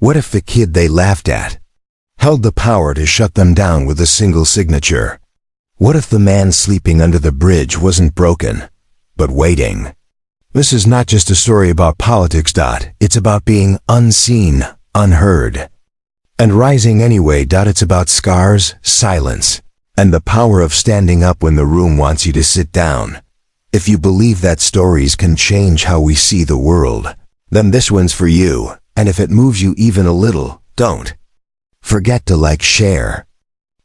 What if the kid they laughed at held the power to shut them down with a single signature? What if the man sleeping under the bridge wasn't broken, but waiting? This is not just a story about politics. It's about being unseen, unheard, and rising anyway. It's about scars, silence, and the power of standing up when the room wants you to sit down. If you believe that stories can change how we see the world, then this one's for you. And if it moves you even a little, don't forget to like, share,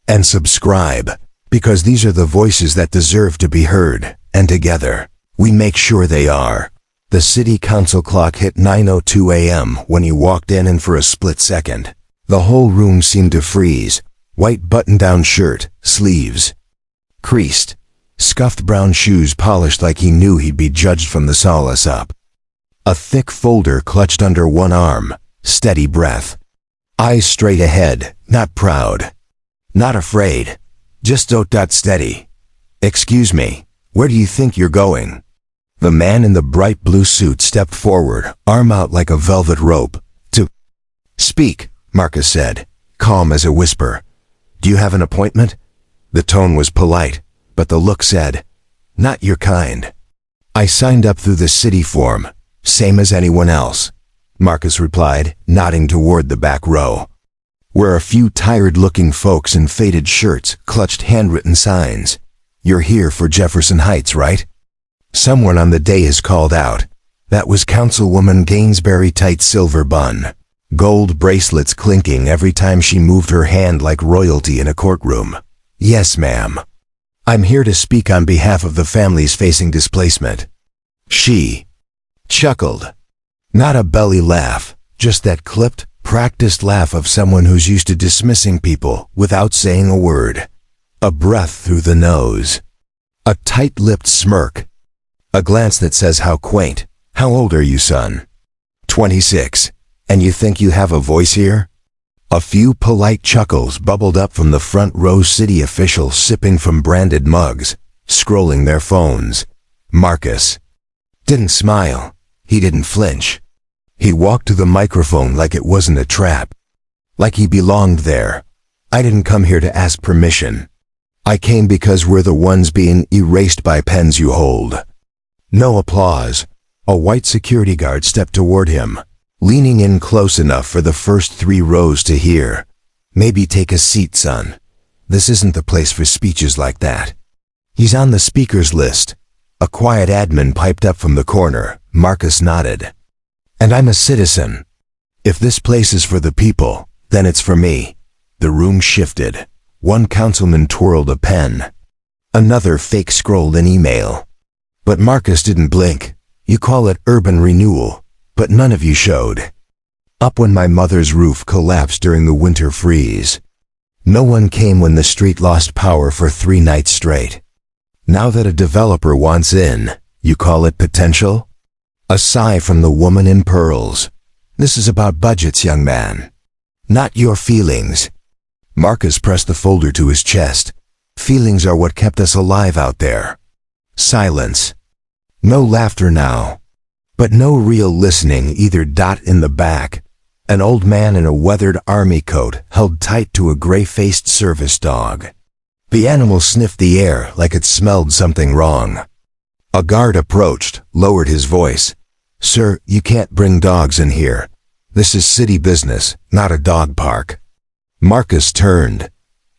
and subscribe, because these are the voices that deserve to be heard, and together, we make sure they are. The city council clock hit 9:02 a.m. when he walked in, and for a split second, the whole room seemed to freeze. White button-down shirt, sleeves creased, scuffed brown shoes polished like he knew he'd be judged from the solace up. A thick folder clutched under one arm, steady breath. Eyes straight ahead, not proud, not afraid, just steady. Excuse me, where do you think you're going? The man in the bright blue suit stepped forward, arm out like a velvet rope. To speak, Marcus said, calm as a whisper. Do you have an appointment? The tone was polite, but the look said, not your kind. I signed up through the city form, same as anyone else, Marcus replied, nodding toward the back row, where a few tired-looking folks in faded shirts clutched handwritten signs. You're here for Jefferson Heights, right? Someone on the dais called out. That was Councilwoman Gainsbury, tight silver bun, gold bracelets clinking every time she moved her hand like royalty in a courtroom. Yes, ma'am. I'm here to speak on behalf of the families facing displacement. She chuckled. Not a belly laugh, just that clipped, practiced laugh of someone who's used to dismissing people without saying a word. A breath through the nose. A tight-lipped smirk. A glance that says, how quaint. How old are you, son? 26. And you think you have a voice here? A few polite chuckles bubbled up from the front row city officials sipping from branded mugs, scrolling their phones. Marcus didn't smile. He didn't flinch. He walked to the microphone like it wasn't a trap. Like he belonged there. I didn't come here to ask permission. I came because we're the ones being erased by pens you hold. No applause. A white security guard stepped toward him, leaning in close enough for the first 3 rows to hear. Maybe take a seat, son. This isn't the place for speeches like that. He's on the speakers list. A quiet admin piped up from the corner. Marcus nodded. And I'm a citizen. If this place is for the people, then it's for me. The room shifted. One councilman twirled a pen. Another fake scrolled an email. But Marcus didn't blink. You call it urban renewal, but none of you showed up when my mother's roof collapsed during the winter freeze. No one came when the street lost power for 3 nights straight. Now that a developer wants in, you call it potential? A sigh from the woman in pearls. This is about budgets, young man. Not your feelings. Marcus pressed the folder to his chest. Feelings are what kept us alive out there. Silence. No laughter now. But no real listening either. In the back, an old man in a weathered army coat held tight to a gray-faced service dog. The animal sniffed the air like it smelled something wrong. A guard approached, lowered his voice. Sir, you can't bring dogs in here. This is city business, not a dog park. Marcus turned.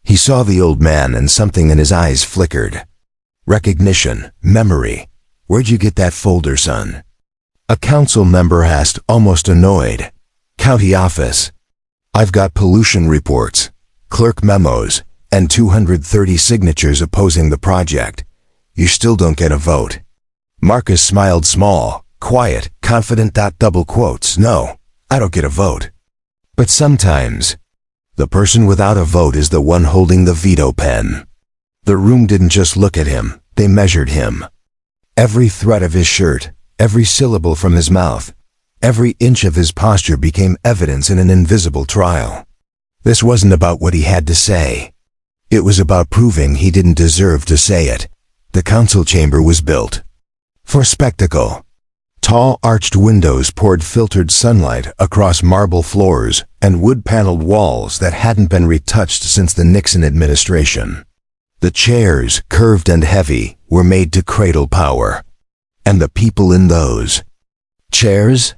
He saw the old man and something in his eyes flickered. Recognition, memory. Where'd you get that folder, son? A council member asked, almost annoyed. County office. I've got pollution reports, clerk memos, and 230 signatures opposing the project. You still don't get a vote. Marcus smiled small, quiet, confident. Double quotes. No, I don't get a vote. But sometimes, the person without a vote is the one holding the veto pen. The room didn't just look at him, they measured him. Every thread of his shirt, every syllable from his mouth, every inch of his posture became evidence in an invisible trial. This wasn't about what he had to say. It was about proving he didn't deserve to say it. The council chamber was built for spectacle. Tall arched windows poured filtered sunlight across marble floors and wood-paneled walls that hadn't been retouched since the Nixon administration. The chairs, curved and heavy, were made to cradle power. And the people in those chairs?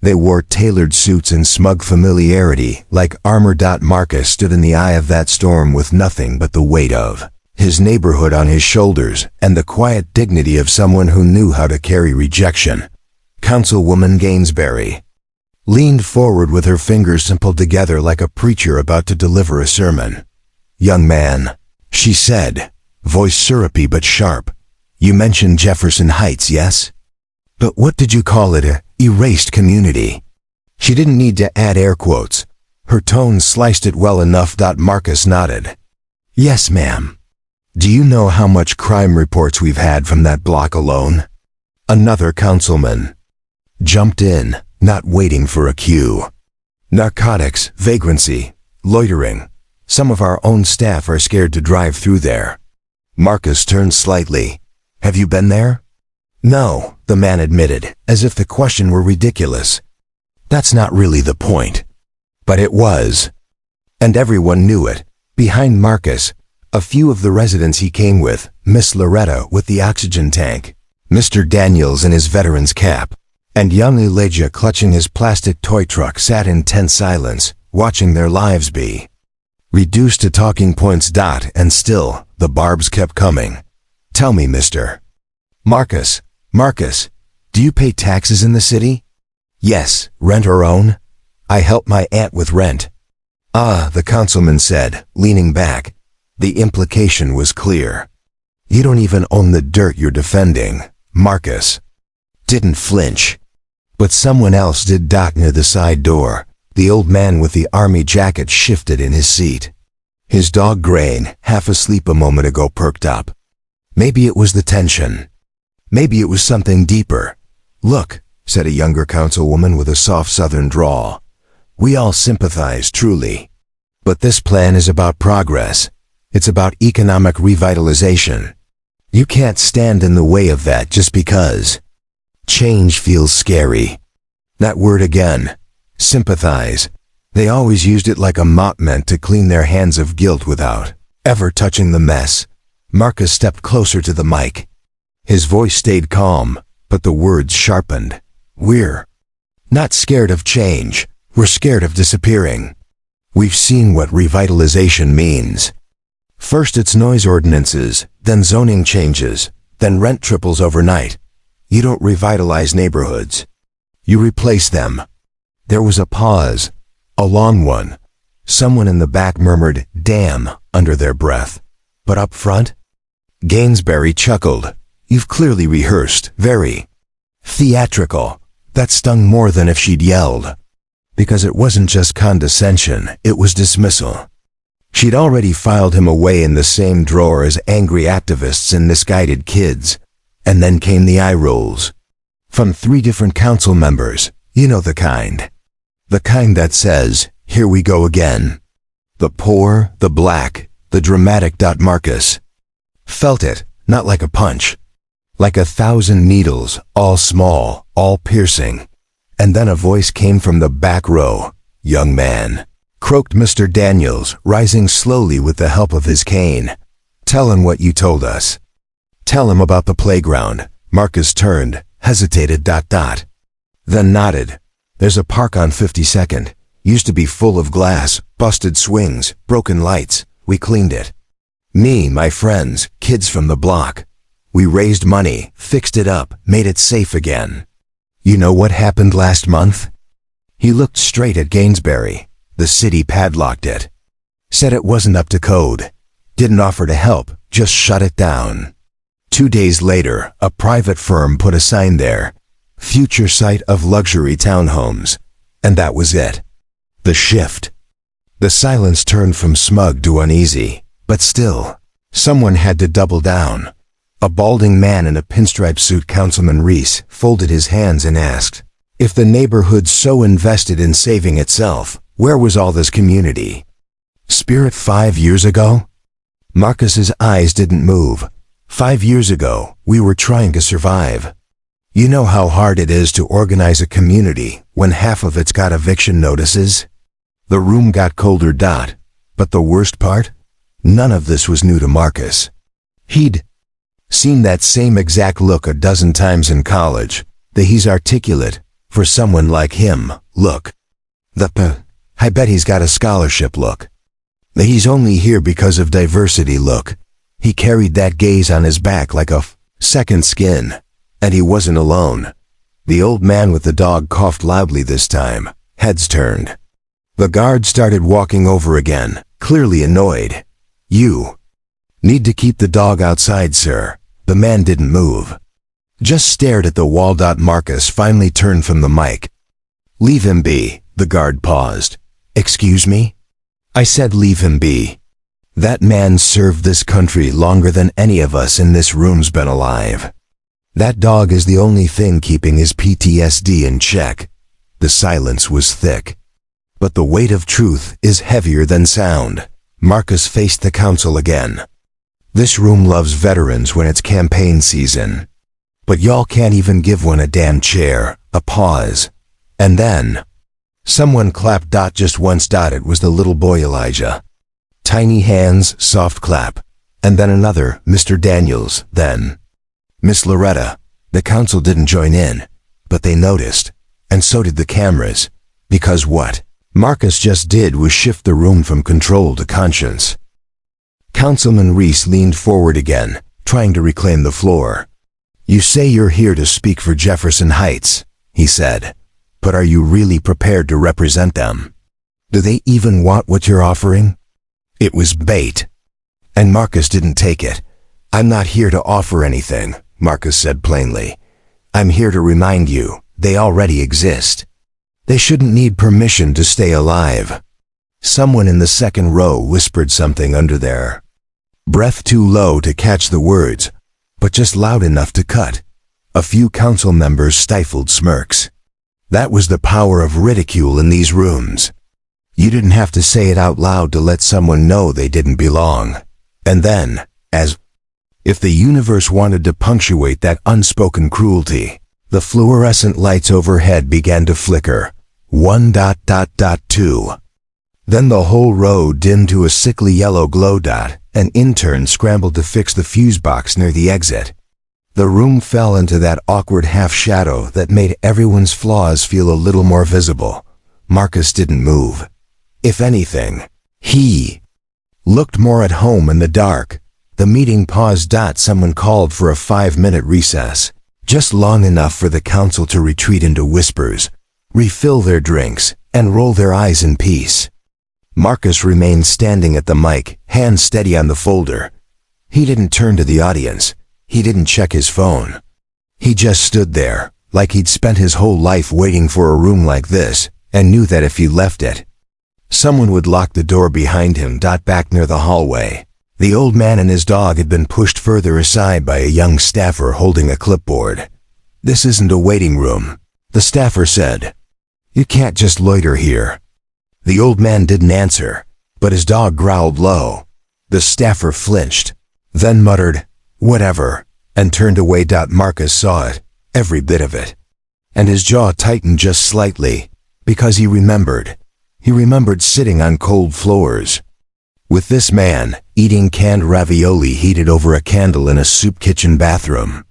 They wore tailored suits in smug familiarity, like armor. Marcus stood in the eye of that storm with nothing but the weight of his neighborhood on his shoulders and the quiet dignity of someone who knew how to carry rejection. Councilwoman Gainsbury leaned forward with her fingers simpled together like a preacher about to deliver a sermon. "Young man," she said, voice syrupy but sharp, "you mentioned Jefferson Heights, yes? But what did you call it, a erased community?" She didn't need to add air quotes. Her tone sliced it well enough. Marcus nodded. "Yes, ma'am. Do you know how much crime reports we've had from that block alone?" Another councilman jumped in, not waiting for a cue. "Narcotics, vagrancy, loitering. Some of our own staff are scared to drive through there." Marcus turned slightly. "Have you been there?" "No," the man admitted, as if the question were ridiculous. "That's not really the point." But it was. And everyone knew it. Behind Marcus, a few of the residents he came with, Miss Loretta with the oxygen tank, Mr. Daniels in his veteran's cap, and young Elijah clutching his plastic toy truck sat in tense silence, watching their lives be reduced to talking points. And still, the barbs kept coming. "Tell me, Mr. Marcus, do you pay taxes in the city?" "Yes, rent or own? I help my aunt with rent." "Ah," the councilman said, leaning back. The implication was clear. "You don't even own the dirt you're defending." Marcus didn't flinch. But someone else did. Near the side door, the old man with the army jacket shifted in his seat. His dog Grain, half asleep a moment ago, perked up. Maybe it was the tension. Maybe it was something deeper. "Look," said a younger councilwoman with a soft southern drawl, "we all sympathize, truly. But this plan is about progress. It's about economic revitalization. You can't stand in the way of that just because. Change feels scary." That word again. Sympathize. They always used it like a mop meant to clean their hands of guilt without ever touching the mess. Marcus stepped closer to the mic. His voice stayed calm, but the words sharpened. "We're not scared of change. We're scared of disappearing. We've seen what revitalization means. First it's noise ordinances, then zoning changes, then rent triples overnight. You don't revitalize neighborhoods. You replace them." There was a pause, a long one. Someone in the back murmured, "Damn," under their breath. But up front? Gainsbury chuckled. "You've clearly rehearsed, very theatrical." That stung more than if she'd yelled. Because it wasn't just condescension, it was dismissal. She'd already filed him away in the same drawer as angry activists and misguided kids. And then came the eye rolls. From 3 different council members, you know the kind. The kind that says, "Here we go again." The poor, the black, the dramatic. Marcus felt it, not like a punch. Like 1,000 needles, all small, all piercing. And then a voice came from the back row. "Young man," croaked Mr. Daniels, rising slowly with the help of his cane. "Tell him what you told us. Tell him about the playground." Marcus turned, hesitated. Then nodded. "There's a park on 52nd. Used to be full of glass, busted swings, broken lights. We cleaned it. Me, my friends, kids from the block. We raised money, fixed it up, made it safe again. You know what happened last month?" He looked straight at Gainsbury. The city padlocked it. Said it wasn't up to code. Didn't offer to help, just shut it down. 2 days later, a private firm put a sign there. "Future site of luxury townhomes." And that was it. The shift. The silence turned from smug to uneasy. But still, someone had to double down. A balding man in a pinstripe suit, Councilman Reese, folded his hands and asked, "If the neighborhood's so invested in saving itself, where was all this community spirit 5 years ago?" Marcus's eyes didn't move. 5 years ago, we were trying to survive. You know how hard it is to organize a community when half of it's got eviction notices? The room got colder. But the worst part? None of this was new to Marcus. He'd seen that same exact look a dozen times in college. He's articulate, for someone like him, look. I bet he's got a scholarship look. He's only here because of diversity look. He carried that gaze on his back like a second skin. And he wasn't alone. The old man with the dog coughed loudly this time. Heads turned. The guard started walking over again, clearly annoyed. You need to keep the dog outside, sir. The man didn't move. Just stared at the wall. Marcus finally turned from the mic. Leave him be. The guard paused. Excuse me? I said leave him be. That man served this country longer than any of us in this room's been alive. That dog is the only thing keeping his PTSD in check. The silence was thick. But the weight of truth is heavier than sound. Marcus faced the council again. This room loves veterans when it's campaign season. But y'all can't even give one a damn chair, a pause. And then someone clapped. Just once. It was the little boy Elijah. Tiny hands, soft clap. And then another, Mr. Daniels, then Miss Loretta. The council didn't join in, but they noticed, and so did the cameras, because what Marcus just did was shift the room from control to conscience. Councilman Reese leaned forward again, trying to reclaim the floor. You say you're here to speak for Jefferson Heights, he said, but are you really prepared to represent them? Do they even want what you're offering? It was bait. And Marcus didn't take it. I'm not here to offer anything, Marcus said plainly. I'm here to remind you, they already exist. They shouldn't need permission to stay alive. Someone in the second row whispered something under their breath, too low to catch the words, but just loud enough to cut. A few council members stifled smirks. That was the power of ridicule in these rooms. You didn't have to say it out loud to let someone know they didn't belong. And then, as if the universe wanted to punctuate that unspoken cruelty, the fluorescent lights overhead began to flicker. 1.2. Then the whole row dimmed to a sickly yellow glow. An intern scrambled to fix the fuse box near the exit. The room fell into that awkward half-shadow that made everyone's flaws feel a little more visible. Marcus didn't move. If anything, he looked more at home in the dark. The meeting paused. Someone called for a 5-minute recess, just long enough for the council to retreat into whispers, refill their drinks, and roll their eyes in peace. Marcus remained standing at the mic, hands steady on the folder. He didn't turn to the audience. He didn't check his phone. He just stood there, like he'd spent his whole life waiting for a room like this, and knew that if he left it, someone would lock the door behind him. Back near the hallway, the old man and his dog had been pushed further aside by a young staffer holding a clipboard. This isn't a waiting room, the staffer said. You can't just loiter here. The old man didn't answer, but his dog growled low. The staffer flinched, then muttered, whatever, and turned away. Marcus saw it, every bit of it. And his jaw tightened just slightly, because he remembered. He remembered sitting on cold floors with this man, eating canned ravioli heated over a candle in a soup kitchen bathroom.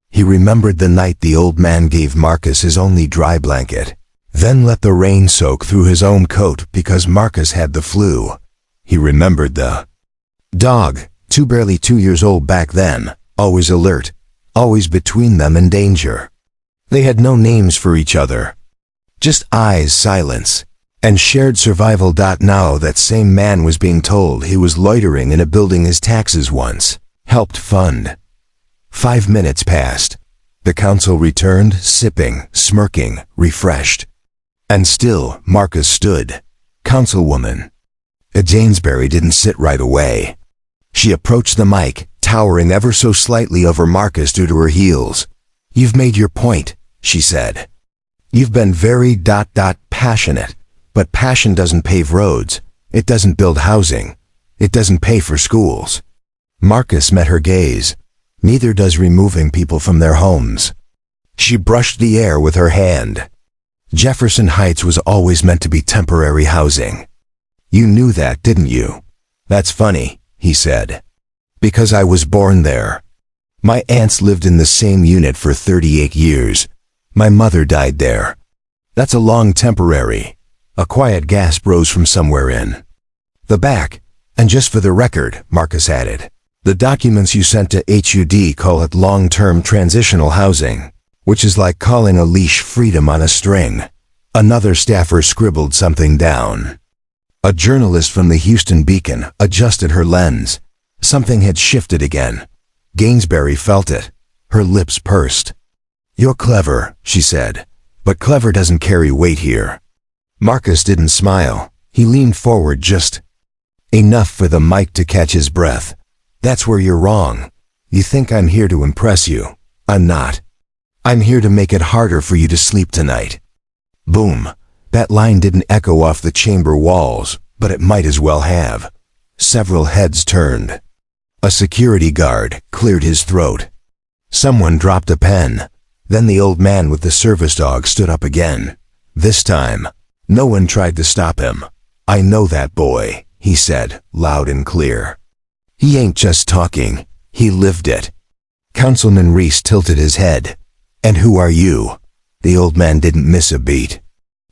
He remembered the night the old man gave Marcus his only dry blanket, then let the rain soak through his own coat because Marcus had the flu. He remembered the dog, barely 2 years old back then, always alert, always between them and danger. They had no names for each other, just eyes, silence, and shared survival. Now that same man was being told he was loitering in a building his taxes once helped fund. 5 minutes passed. The council returned, sipping, smirking, refreshed. And still, Marcus stood. Councilwoman Jainsbury didn't sit right away. She approached the mic, towering ever so slightly over Marcus due to her heels. You've made your point, she said. You've been very passionate, but passion doesn't pave roads. It doesn't build housing. It doesn't pay for schools. Marcus met her gaze. Neither does removing people from their homes. She brushed the air with her hand. Jefferson Heights was always meant to be temporary housing. You knew that, didn't you? That's funny, he said. Because I was born there. My aunts lived in the same unit for 38 years. My mother died there. That's a long temporary. A quiet gasp rose from somewhere in the back. And just for the record, Marcus added, the documents you sent to HUD call it long-term transitional housing, which is like calling a leash freedom on a string. Another staffer scribbled something down. A journalist from the Houston Beacon adjusted her lens. Something had shifted again. Gainsbury felt it. Her lips pursed. You're clever, she said, but clever doesn't carry weight here. Marcus didn't smile. He leaned forward just enough for the mic to catch his breath. That's where you're wrong. You think I'm here to impress you. I'm not. I'm here to make it harder for you to sleep tonight. Boom. That line didn't echo off the chamber walls, but it might as well have. Several heads turned. A security guard cleared his throat. Someone dropped a pen. Then the old man with the service dog stood up again. This time, no one tried to stop him. I know that boy, he said, loud and clear. He ain't just talking, he lived it. Councilman Reese tilted his head. And who are you? The old man didn't miss a beat.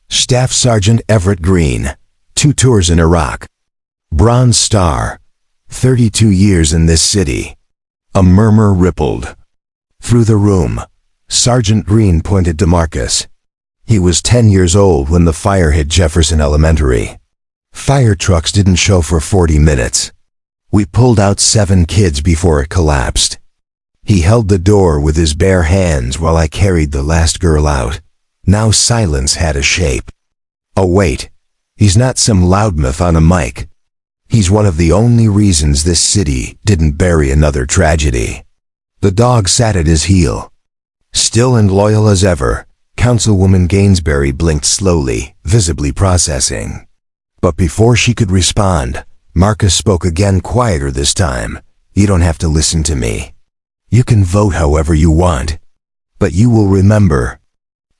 Staff Sergeant Everett Green, 2 tours in Iraq. Bronze Star, 32 years in this city. A murmur rippled through the room. Sergeant Green pointed to Marcus. He was 10 years old when the fire hit Jefferson Elementary. Fire trucks didn't show for 40 minutes. We pulled out 7 kids before it collapsed. He held the door with his bare hands while I carried the last girl out. Now silence had a shape. Oh wait, he's not some loudmouth on a mic. He's one of the only reasons this city didn't bury another tragedy. The dog sat at his heel. Still and loyal as ever, Councilwoman Gainsbury blinked slowly, visibly processing. But before she could respond, Marcus spoke again, quieter this time. You don't have to listen to me. You can vote however you want. But you will remember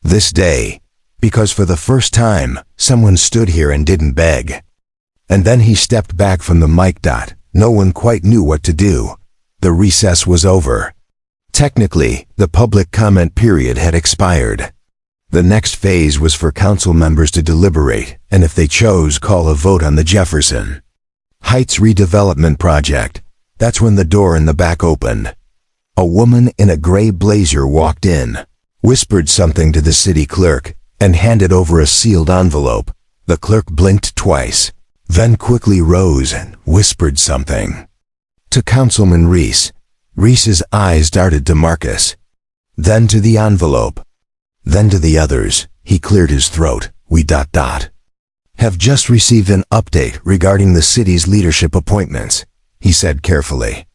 this day, because for the first time, someone stood here and didn't beg. And then he stepped back from the mic. No one quite knew what to do. The recess was over. Technically, the public comment period had expired. The next phase was for council members to deliberate, and if they chose, call a vote on the Jefferson Heights redevelopment project. That's when the door in the back opened. A woman in a gray blazer walked in, whispered something to the city clerk, and handed over a sealed envelope. The clerk blinked twice, then quickly rose and whispered something to Councilman Reese. Reese's eyes darted to Marcus, then to the envelope, then to the others. He cleared his throat. We ... have just received an update regarding the city's leadership appointments, he said carefully.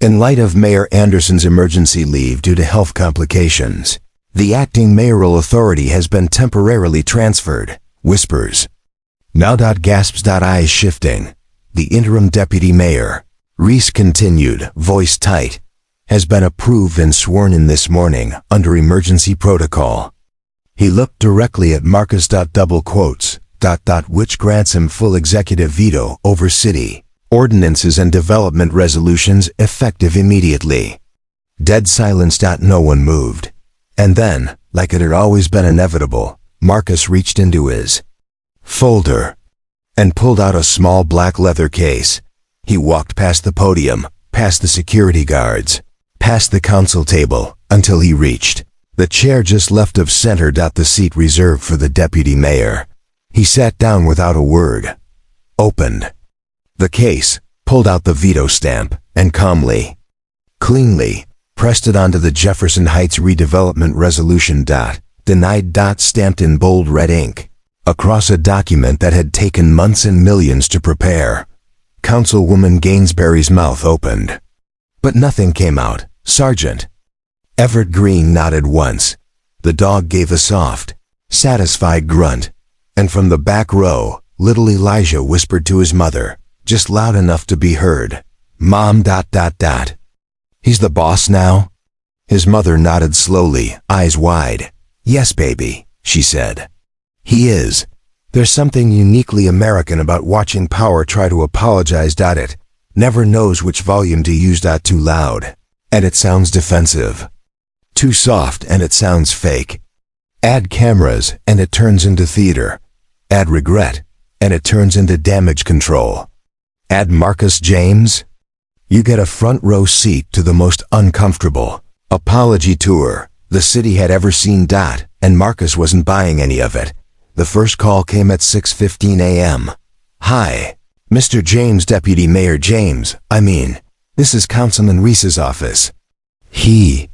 In light of Mayor Anderson's emergency leave due to health complications, the acting mayoral authority has been temporarily transferred. Whispers. Now ... gasps. Eyes shifting. The interim deputy mayor, Reese continued, voice tight, has been approved and sworn in this morning under emergency protocol. He looked directly at Marcus. Double quotes. Which grants him full executive veto over city ordinances and development resolutions effective immediately. Dead silence. No one moved. And then, like it had always been inevitable, Marcus reached into his folder and pulled out a small black leather case. He walked past the podium, past the security guards, past the council table, until he reached the chair just left of center. The seat reserved for the deputy mayor. He sat down without a word, opened the case, pulled out the veto stamp, and calmly, cleanly, pressed it onto the Jefferson Heights redevelopment resolution. Denied. Stamped in bold red ink, across a document that had taken months and millions to prepare. Councilwoman Gainsbury's mouth opened, but nothing came out. Sergeant Everett Green nodded once. The dog gave a soft, satisfied grunt, and from the back row, little Elijah whispered to his mother, just loud enough to be heard, Mom ... He's the boss now? His mother nodded slowly, eyes wide. "Yes, baby," she said. "He is. There's something uniquely American about watching power try to apologize. It never knows which volume to use. Too loud, and it sounds defensive. Too soft, and it sounds fake. Add cameras, and it turns into theater. Add regret, and it turns into damage control. Add Marcus James, you get a front row seat to the most uncomfortable apology tour the city had ever seen. And Marcus wasn't buying any of it. The first call came at 6:15 a.m. "Hi, Mr. James, Deputy Mayor James, this is Councilman Reese's office. He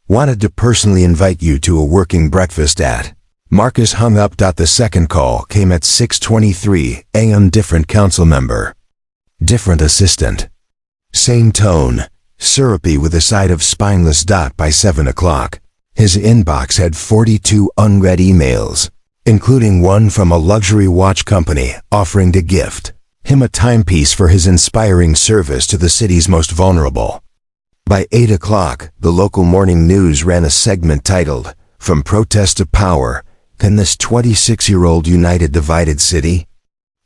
wanted to personally invite you to a working breakfast at..." Marcus hung up. The second call came at 6:23 a.m. Different council member. Different assistant. Same tone, syrupy with a side of spineless. By 7 o'clock, his inbox had 42 unread emails, including one from a luxury watch company offering to gift him a timepiece for his inspiring service to the city's most vulnerable. By 8 o'clock, the local morning news ran a segment titled, "From Protest to Power, Can This 26-Year-Old Unite a Divided City?"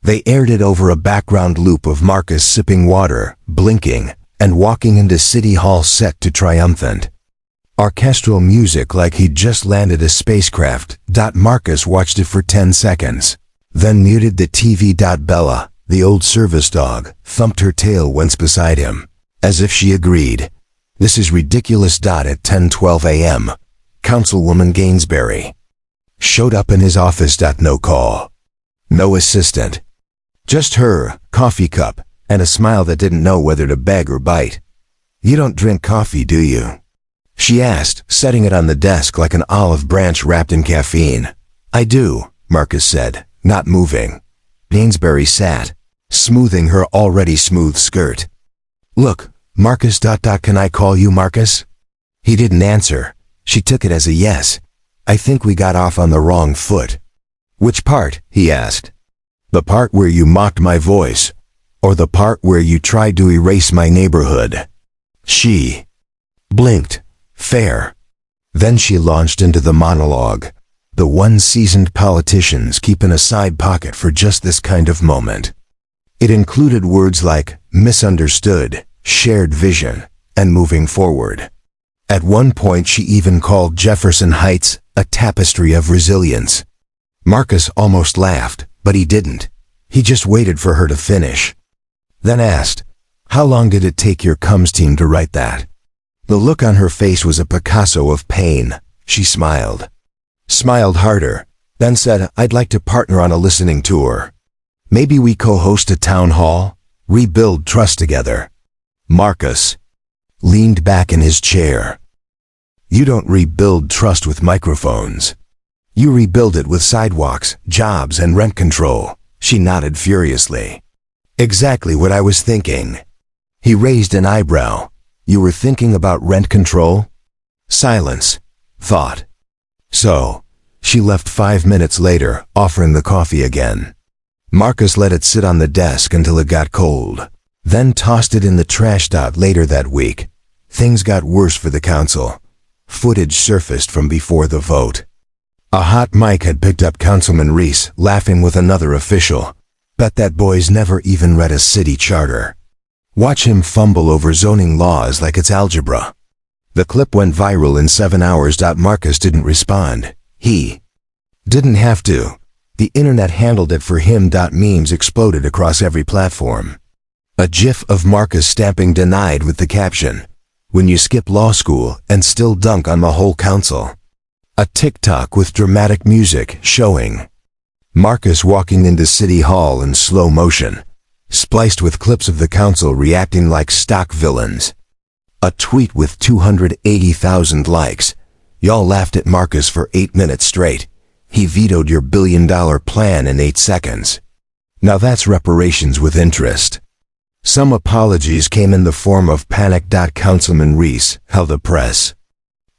They aired it over a background loop of Marcus sipping water, blinking, and walking into City Hall set to triumphant orchestral music like he'd just landed a spacecraft. Marcus watched it for 10 seconds, then muted the TV. Bella, the old service dog, thumped her tail once beside him, as if she agreed. "This is ridiculous." At 10:12 a.m., Councilwoman Gainsbury showed up in his office. No call, no assistant, just her, coffee cup, and a smile that didn't know whether to beg or bite. "You don't drink coffee, do you?" she asked, setting it on the desk like an olive branch wrapped in caffeine. "I do," Marcus said, not moving. Gainsbury sat, smoothing her already smooth skirt. "Look, Marcus. Can I call you Marcus?" He didn't answer. She took it as a yes. "I think we got off on the wrong foot." "Which part?" he asked. "The part where you mocked my voice, or the part where you tried to erase my neighborhood?" She blinked. "Fair." Then she launched into the monologue, the one seasoned politicians keep in a side pocket for just this kind of moment. It included words like misunderstood, shared vision, and moving forward. At one point she even called Jefferson Heights a tapestry of resilience. Marcus almost laughed, but he didn't. He just waited for her to finish. Then asked, "How long did it take your comms team to write that?" The look on her face was a Picasso of pain. She smiled harder, then said, "I'd like to partner on a listening tour. Maybe we co-host a town hall, rebuild trust together." Marcus leaned back in his chair. "You don't rebuild trust with microphones. You rebuild it with sidewalks, jobs, and rent control." She nodded furiously. "Exactly what I was thinking." He raised an eyebrow. "You were thinking about rent control?" Silence. Thought. "So." She left 5 minutes later, offering the coffee again. Marcus let it sit on the desk until it got cold, then tossed it in the trash. Later that week, things got worse for the council. Footage surfaced from before the vote. A hot mic had picked up Councilman Reese laughing with another official. "Bet that boy's never even read a city charter. Watch him fumble over zoning laws like it's algebra." The clip went viral in 7 hours. Marcus didn't respond. He didn't have to. The internet handled it for him. Memes exploded across every platform. A gif of Marcus stamping denied with the caption, "When you skip law school and still dunk on the whole council." A TikTok with dramatic music showing Marcus walking into City Hall in slow motion, spliced with clips of the council reacting like stock villains. A tweet with 280,000 likes. "Y'all laughed at Marcus for 8 minutes straight. He vetoed your billion-dollar plan in 8 seconds. Now that's reparations with interest." Some apologies came in the form of panic. Councilman Reese held a press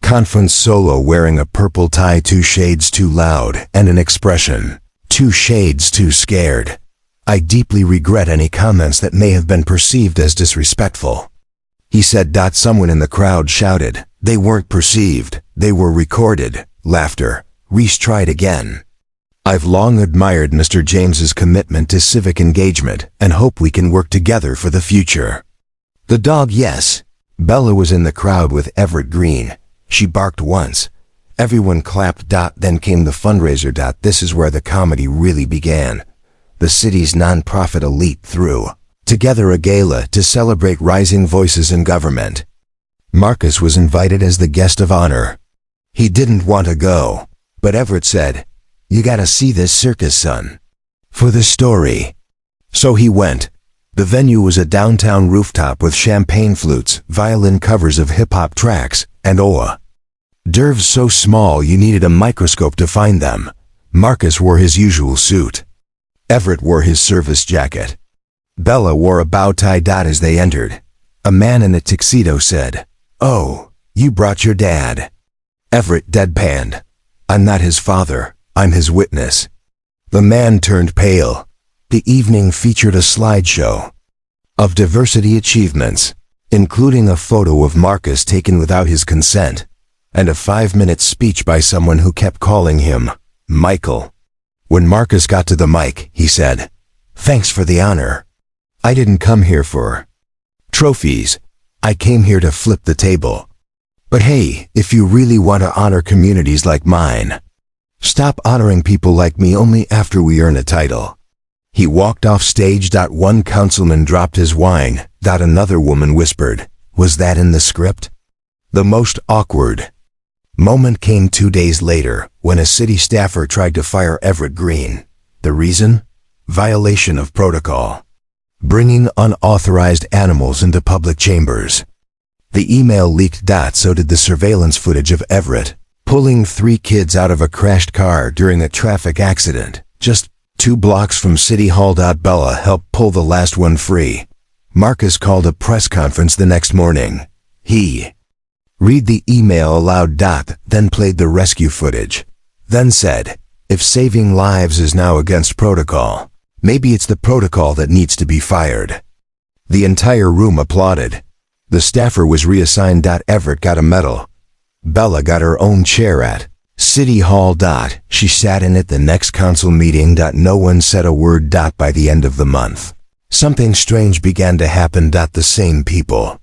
conference solo wearing a purple tie 2 shades too loud and an expression 2 shades too scared. "I deeply regret any comments that may have been perceived as disrespectful." He said. Someone in the crowd shouted. They weren't perceived, they were recorded. Laughter. Reese tried again. I've long admired Mr. James's commitment to civic engagement and hope we can work together for the future. The dog, yes. Bella was in the crowd with Everett Green. She barked once. Everyone clapped. Then came the fundraiser. This is where the comedy really began. The city's non-profit elite threw together a gala to celebrate rising voices in government. Marcus was invited as the guest of honor. He didn't want to go, but Everett said, "You gotta see this circus, son, for the story." So he went. The venue was a downtown rooftop with champagne flutes, violin covers of hip-hop tracks, and hors d'oeuvres so small you needed a microscope to find them. Marcus wore his usual suit. Everett wore his service jacket. Bella wore a bow tie. As they entered, a man in a tuxedo said, "Oh, you brought your dad." Everett deadpanned, "I'm not his father, I'm his witness." The man turned pale. The evening featured a slideshow of diversity achievements, including a photo of Marcus taken without his consent, and a 5-minute speech by someone who kept calling him Michael. When Marcus got to the mic, he said, "Thanks for the honor. I didn't come here for trophies. I came here to flip the table. But hey, if you really want to honor communities like mine, stop honoring people like me only after we earn a title." He walked off stage. One councilman dropped his wine. Another woman whispered, "Was that in the script?" The most awkward moment came 2 days later when a city staffer tried to fire Everett Green. The reason? Violation of protocol. Bringing unauthorized animals into public chambers. The email leaked. So did the surveillance footage of Everett pulling 3 kids out of a crashed car during a traffic accident, just 2 blocks from City Hall. Bella helped pull the last one free. Marcus called a press conference the next morning. He read the email aloud. Then played the rescue footage. Then said, "If saving lives is now against protocol, maybe it's the protocol that needs to be fired." The entire room applauded. The staffer was reassigned. Everett got a medal. Bella got her own chair at City Hall. She sat in it the next council meeting. No one said a word. By the end of the month, something strange began to happen. The same people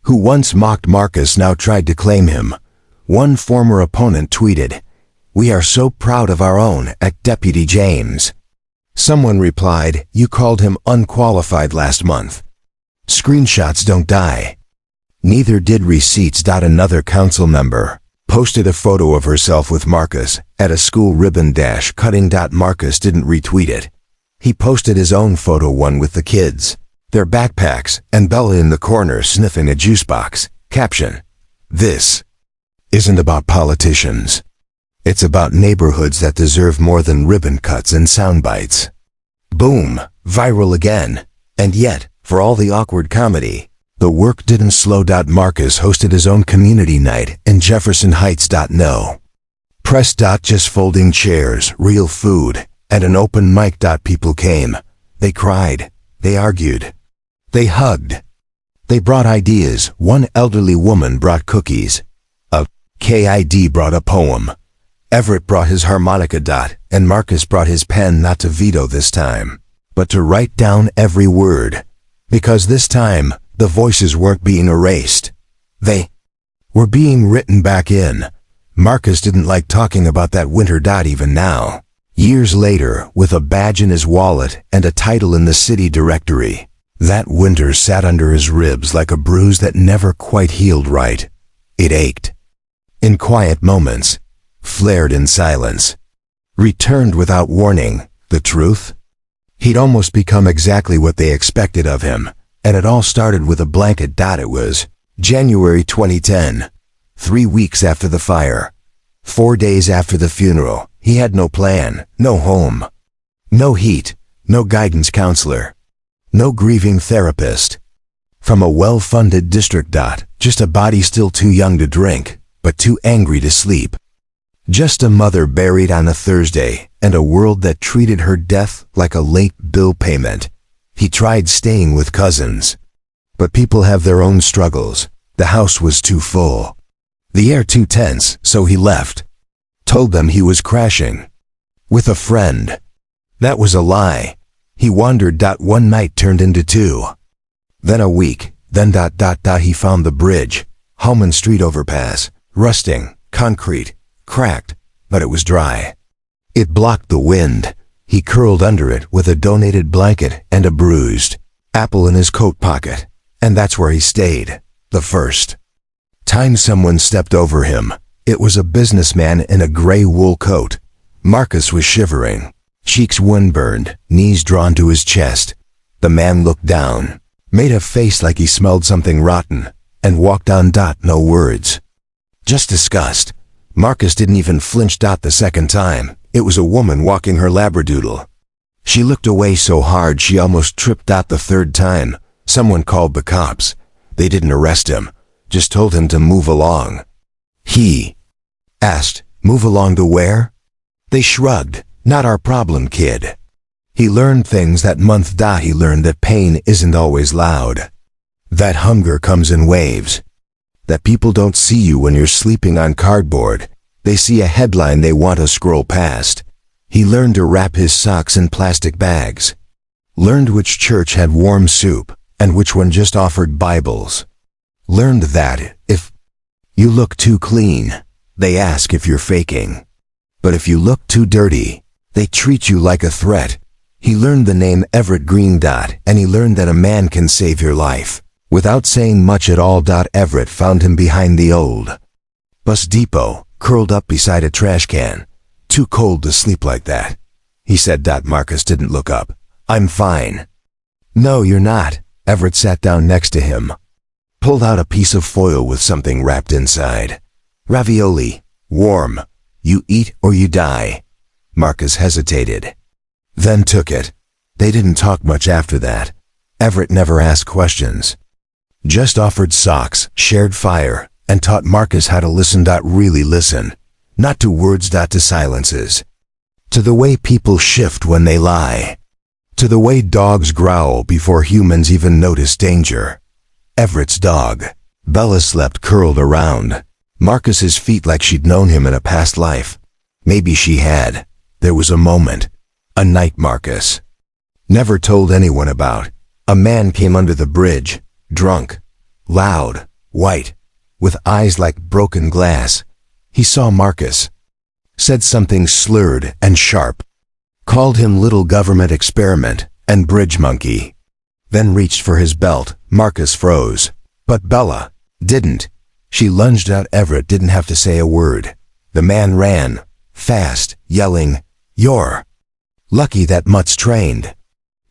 who once mocked Marcus now tried to claim him. One former opponent tweeted, "We are so proud of our own Deputy James." Someone replied, "You called him unqualified last month." Screenshots don't die. Neither did receipts. Another council member posted a photo of herself with Marcus at a school ribbon cutting. Marcus didn't retweet it. He posted his own photo, one with the kids, their backpacks, and Bella in the corner sniffing a juice box. Caption: "This isn't about politicians. It's about neighborhoods that deserve more than ribbon cuts and sound bites." Boom, viral again. And yet, for all the awkward comedy, the work didn't slow. Marcus hosted his own community night in Jefferson Heights. No press. Just folding chairs, real food, and an open mic. People came. They cried. They argued. They hugged. They brought ideas. One elderly woman brought cookies. A kid brought a poem. Everett brought his harmonica. And Marcus brought his pen, not to veto this time, but to write down every word. Because this time, the voices weren't being erased. They were being written back in. Marcus didn't like talking about that winter. Even now, years later, with a badge in his wallet and a title in the city directory, that winter sat under his ribs like a bruise that never quite healed right. It ached. In quiet moments, flared in silence, returned without warning. The truth? He'd almost become exactly what they expected of him, and it all started with a blanket. It was January 2010, 3 weeks after the fire, 4 days after the funeral. He had no plan, no home, no heat, no guidance counselor, no grieving therapist. From a well-funded district. Just a body still too young to drink, but too angry to sleep. Just a mother buried on a Thursday, and a world that treated her death like a late bill payment. He tried staying with cousins, But people have their own struggles. The house was too full. The air too tense, so he left. Told them he was crashing. With a friend. That was a lie. He wandered. One night turned into two. Then a week. Then he found the bridge. Holman Street overpass. Rusting. Concrete. Cracked. But it was dry. It blocked the wind. He curled under it with a donated blanket and a bruised apple in his coat pocket. And that's where he stayed. The first time someone stepped over him. It was a businessman in a gray wool coat. Marcus was shivering. Cheeks windburned, knees drawn to his chest. The man looked down, made a face like he smelled something rotten, and walked on. No words. Just disgust. Marcus didn't even flinch. The second time, it was a woman walking her labradoodle. She looked away so hard she almost tripped. The third time, someone called the cops. They didn't arrest him, just told him to move along. He asked, "Move along to where?" They shrugged. "Not our problem, kid." He learned things that month. He learned that pain isn't always loud. That hunger comes in waves. That people don't see you when you're sleeping on cardboard. They see a headline they want to scroll past. He learned to wrap his socks in plastic bags. Learned which church had warm soup and which one just offered Bibles. Learned that if you look too clean, they ask if you're faking. But if you look too dirty, they treat you like a threat. He learned the name Everett Green. And he learned that a man can save your life. Without saying much at all. Everett found him behind the old bus depot, curled up beside a trash can. "Too cold to sleep like that," he said. Marcus didn't look up. "I'm fine." "No, you're not." Everett sat down next to him. Pulled out a piece of foil with something wrapped inside. "Ravioli. Warm. You eat or you die." Marcus hesitated. Then took it. They didn't talk much after that. Everett never asked questions. Just offered socks, shared fire, and taught Marcus how to listen. Really listen. Not to words. To silences. To the way people shift when they lie. To the way dogs growl before humans even notice danger. Everett's dog, Bella, slept curled around Marcus's feet like she'd known him in a past life. Maybe she had. There was a moment. A night Marcus never told anyone about. A man came under the bridge, drunk, loud, white, with eyes like broken glass. He saw Marcus. Said something slurred and sharp. Called him little government experiment and bridge monkey. Then reached for his belt. Marcus froze. But Bella didn't. She lunged out. Everett didn't have to say a word. The man ran, fast, yelling, "You're lucky that mutt's trained."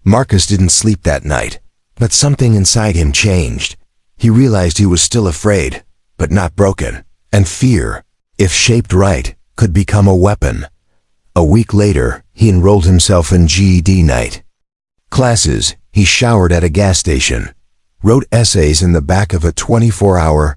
Marcus didn't sleep that night, but something inside him changed. He realized he was still afraid, but not broken, and fear, if shaped right, could become a weapon. A week later, he enrolled himself in GED night classes. He showered at a gas station, wrote essays in the back of a 24-hour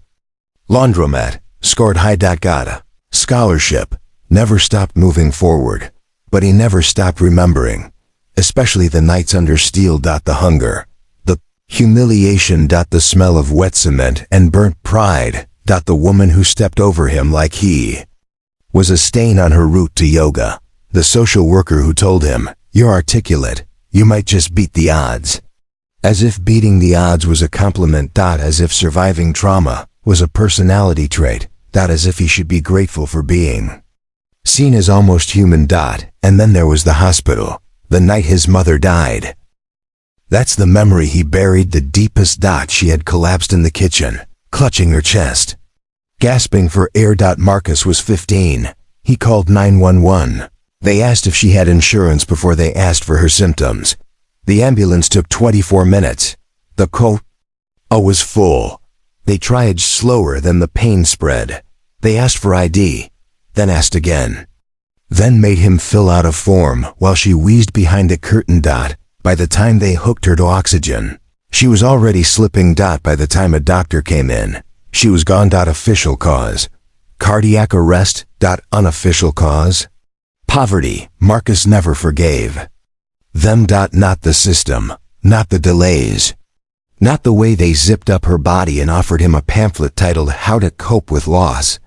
laundromat, scored high. Got a scholarship, never stopped moving forward, but he never stopped remembering, especially the nights under steel. The hunger, the humiliation. The smell of wet cement and burnt pride. The woman who stepped over him like he was a stain on her route to yoga. The social worker who told him, "You're articulate, you might just beat the odds." As if beating the odds was a compliment. As if surviving trauma was a personality trait. As if he should be grateful for being seen as almost human. And then there was the hospital, the night his mother died. That's the memory he buried the deepest. She had collapsed in the kitchen, clutching her chest, gasping for air. Marcus was 15. He called 911. They asked if she had insurance before they asked for her symptoms. The ambulance took 24 minutes. The coma was full. They tried slower, then the pain spread. They asked for ID, then asked again. Then made him fill out a form while she wheezed behind a curtain. By the time they hooked her to oxygen, she was already slipping. By the time a doctor came in, she was gone. Official cause: cardiac arrest. Unofficial cause: poverty. Marcus never forgave them. Not the system, not the delays, Not the way they zipped up her body and offered him a pamphlet titled How to Cope with Loss.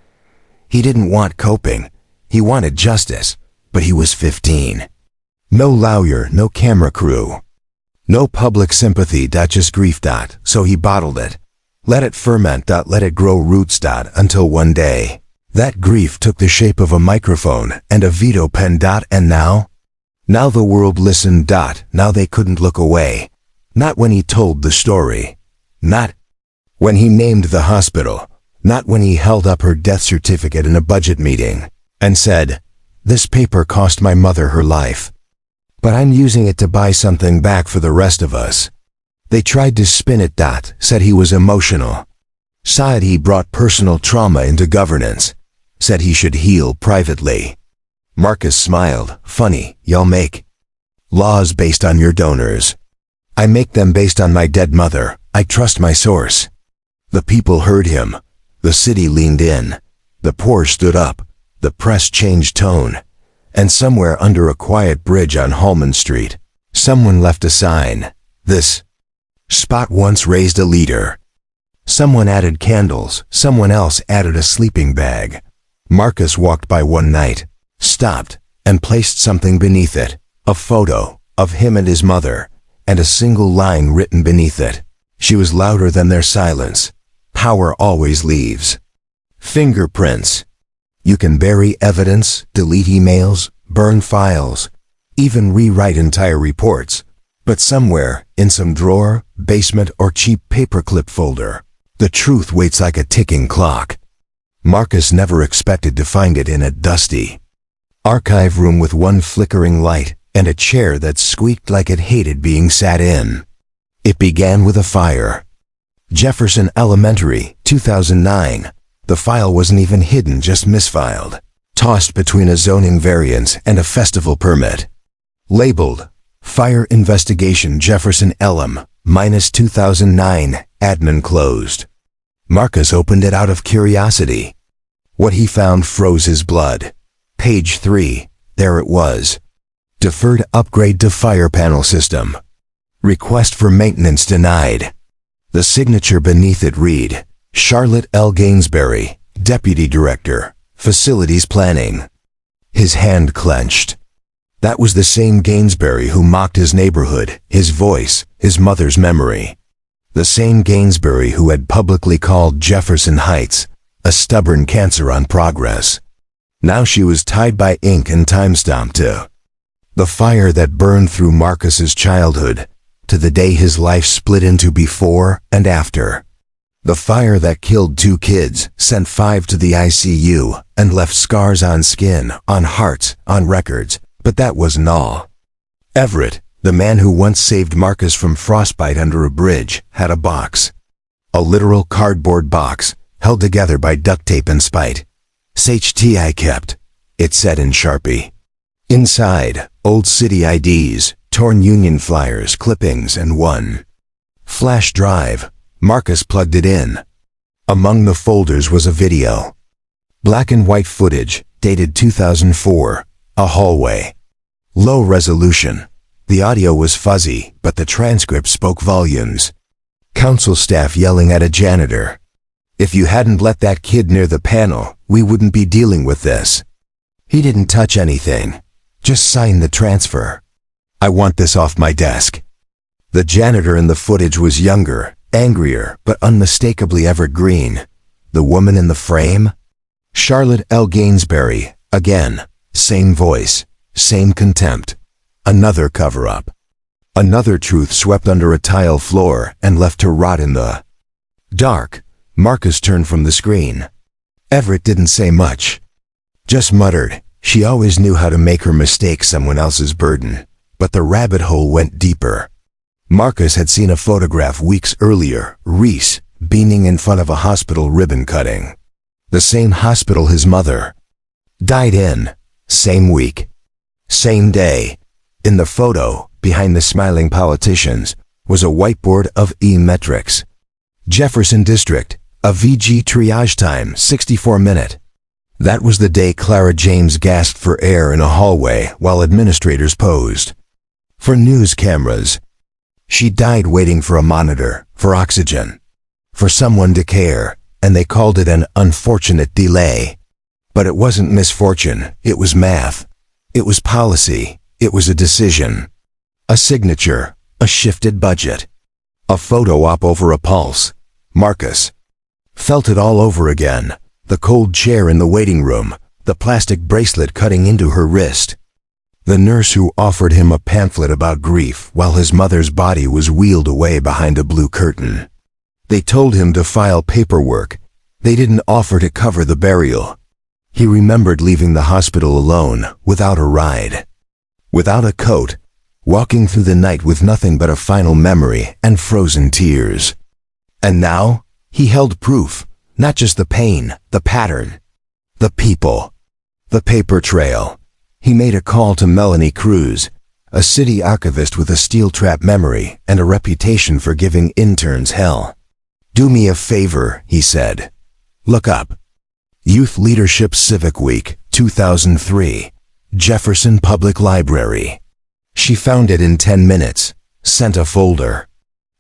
He didn't want coping. He wanted justice, but he was 15. No lawyer, no camera crew. No public sympathy, just grief. So he bottled it. Let it ferment. Let it grow roots. Until one day, that grief took the shape of a microphone and a veto pen. And now the world listened. Now they couldn't look away. Not when he told the story. Not when he named the hospital. Not when he held up her death certificate in a budget meeting and said, "This paper cost my mother her life, but I'm using it to buy something back for the rest of us." They tried to spin it. Said he was emotional. Said he brought personal trauma into governance. Said he should heal privately. Marcus smiled. Funny, y'all make laws based on your donors. I make them based on my dead mother. I trust my source. The people heard him. The city leaned in. The poor stood up. The press changed tone. And somewhere under a quiet bridge on Holman Street, someone left a sign. This spot once raised a leader. Someone added candles. Someone else added a sleeping bag. Marcus walked by one night, stopped, and placed something beneath it. A photo of him and his mother, and a single line written beneath it. She was louder than their silence. Power always leaves. Fingerprints. You can bury evidence, delete emails, burn files, even rewrite entire reports. But somewhere, in some drawer, basement, or cheap paperclip folder, the truth waits like a ticking clock. Marcus never expected to find it in a dusty archive room with one flickering light and a chair that squeaked like it hated being sat in. It began with a fire. Jefferson Elementary, 2009. The file wasn't even hidden, just misfiled. Tossed between a zoning variance and a festival permit. Labeled, Fire Investigation Jefferson Elm, -2009, admin closed. Marcus opened it out of curiosity. What he found froze his blood. Page 3, there it was. Deferred upgrade to fire panel system. Request for maintenance denied. The signature beneath it read, Charlotte L. Gainsbury, Deputy Director, Facilities Planning. His hand clenched. That was the same Gainsbury who mocked his neighborhood, his voice, his mother's memory. The same Gainsbury who had publicly called Jefferson Heights a stubborn cancer on progress. Now she was tied by ink and timestamp to the fire that burned through Marcus's childhood, to the day his life split into before and after. The fire that killed 2 kids, sent 5 to the ICU, and left scars on skin, on hearts, on records, but that wasn't all. Everett, the man who once saved Marcus from frostbite under a bridge, had a box. A literal cardboard box, held together by duct tape and spite. "SHT I kept," it said in Sharpie. Inside, old city IDs, torn union flyers, clippings, and one flash drive. Marcus plugged it in. Among the folders was a video. Black and white footage, dated 2004, a hallway. Low resolution. The audio was fuzzy, but the transcript spoke volumes. Council staff yelling at a janitor. "If you hadn't let that kid near the panel, we wouldn't be dealing with this. He didn't touch anything. Just sign the transfer. I want this off my desk." The janitor in the footage was younger, angrier, but unmistakably evergreen. The woman in the frame? Charlotte L. Gainsbury, again. Same voice, same contempt. Another cover-up. Another truth swept under a tile floor and left to rot in the dark. Marcus turned from the screen. Everett didn't say much. Just muttered, she always knew how to make her mistake someone else's burden. But the rabbit hole went deeper. Marcus had seen a photograph weeks earlier, Reese, beaming in front of a hospital ribbon cutting. The same hospital his mother died in. Same week. Same day. In the photo, behind the smiling politicians, was a whiteboard of E-metrics. Jefferson District, a VG triage time, 64-minute. That was the day Clara James gasped for air in a hallway while administrators posed for news cameras. She died waiting for a monitor, for oxygen, for someone to care, and they called it an unfortunate delay. But it wasn't misfortune, it was math. It was policy, it was a decision. A signature, a shifted budget. A photo op over a pulse. Marcus felt it all over again. The cold chair in the waiting room, the plastic bracelet cutting into her wrist. The nurse who offered him a pamphlet about grief while his mother's body was wheeled away behind a blue curtain. They told him to file paperwork. They didn't offer to cover the burial. He remembered leaving the hospital alone, without a ride, without a coat, walking through the night with nothing but a final memory and frozen tears. And now, he held proof, not just the pain, the pattern, the people, the paper trail. He made a call to Melanie Cruz, a city archivist with a steel-trap memory and a reputation for giving interns hell. "Do me a favor," he said. "Look up. Youth Leadership Civic Week, 2003, Jefferson Public Library." She found it in 10 minutes, sent a folder.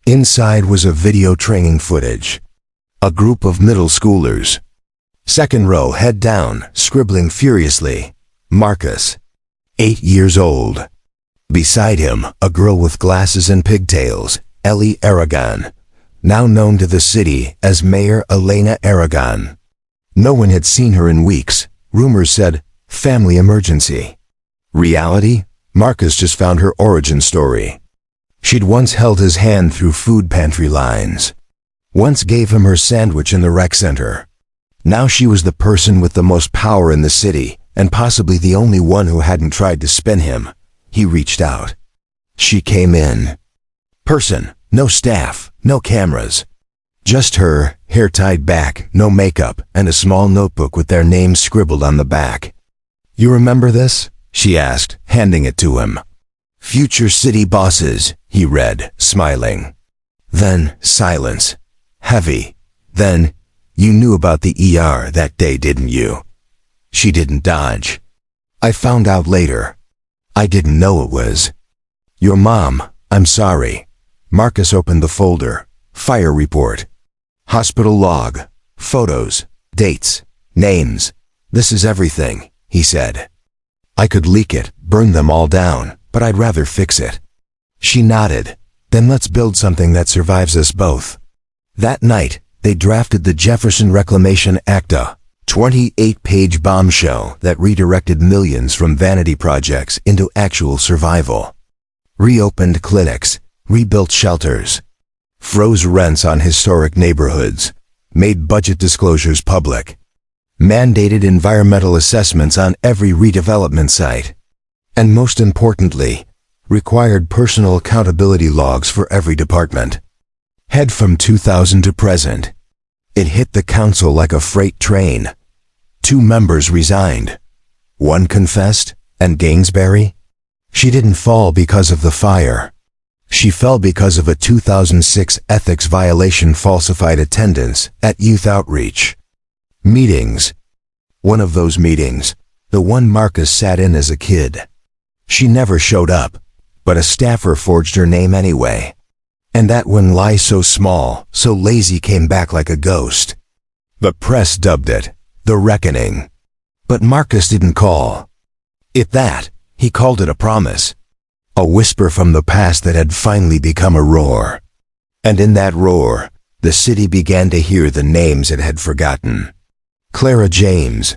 Inside was a video training footage. A group of middle schoolers. Second row, head down, scribbling furiously. Marcus, 8 years old. Beside him, a girl with glasses and pigtails, Ellie Aragon, now known to the city as Mayor Elena Aragon. No one had seen her in weeks. Rumors said, family emergency. Reality? Marcus just found her origin story. She'd once held his hand through food pantry lines. Once gave him her sandwich in the rec center. Now she was the person with the most power in the city, and possibly the only one who hadn't tried to spin him. He reached out. She came in. Person, no staff, no cameras. Just her, hair tied back, no makeup, and a small notebook with their names scribbled on the back. "You remember this?" she asked, handing it to him. "Future city bosses," he read, smiling. Then, silence. Heavy. Then, "You knew about the ER that day, didn't you?" She didn't dodge. "I found out later. I didn't know it was your mom. I'm sorry." Marcus opened the folder. Fire report. Hospital log. Photos. Dates. Names. "This is everything," he said. "I could leak it, burn them all down, but I'd rather fix it." She nodded. "Then let's build something that survives us both." That night, they drafted the Jefferson Reclamation Act, a 28-page bombshell that redirected millions from vanity projects into actual survival. Reopened clinics, rebuilt shelters, froze rents on historic neighborhoods, made budget disclosures public, mandated environmental assessments on every redevelopment site, and most importantly, required personal accountability logs for every department. Head from 2000 to present. It hit the council like a freight train. 2 members resigned. 1 confessed, and Gainsbury? She didn't fall because of the fire. She fell because of a 2006 ethics violation, falsified attendance at youth outreach meetings. One of those meetings, the one Marcus sat in as a kid. She never showed up, but a staffer forged her name anyway. And that one lie so small, so lazy, came back like a ghost. The press dubbed it The Reckoning. But Marcus didn't call it that. He called it a promise. A whisper from the past that had finally become a roar. And in that roar, the city began to hear the names it had forgotten. Clara James,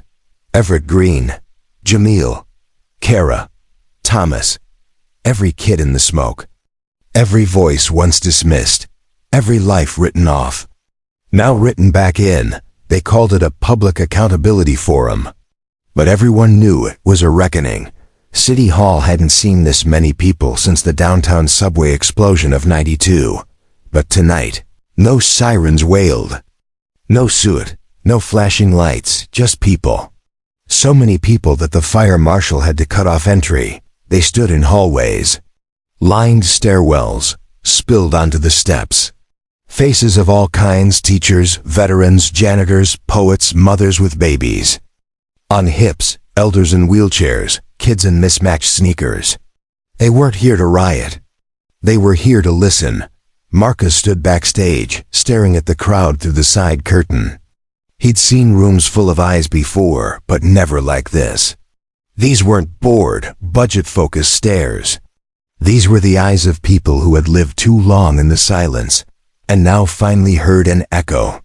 Everett Green, Jamil, Kara, Thomas. Every kid in the smoke. Every voice once dismissed. Every life written off. Now written back in. They called it a public accountability forum. But everyone knew it was a reckoning. City Hall hadn't seen this many people since the downtown subway explosion of '92. But tonight, no sirens wailed. No suit, no flashing lights, just people. So many people that the fire marshal had to cut off entry. They stood in hallways. Lined stairwells, spilled onto the steps. Faces of all kinds: teachers, veterans, janitors, poets, mothers with babies. On hips, elders in wheelchairs, kids in mismatched sneakers. They weren't here to riot. They were here to listen. Marcus stood backstage, staring at the crowd through the side curtain. He'd seen rooms full of eyes before, but never like this. These weren't bored, budget-focused stares. These were the eyes of people who had lived too long in the silence, and now finally heard an echo.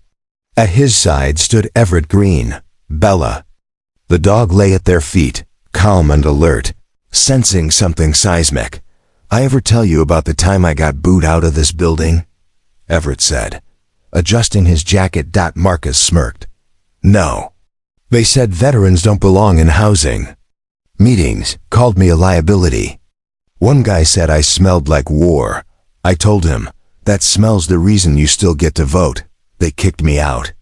At his side stood Everett Green, Bella. The dog lay at their feet, calm and alert, sensing something seismic. "I ever tell you about the time I got booed out of this building?" Everett said, adjusting his jacket. Marcus smirked. "No. They said veterans don't belong in housing. Meetings, called me a liability. One guy said I smelled like war. I told him, that smell's the reason you still get to vote. They kicked me out."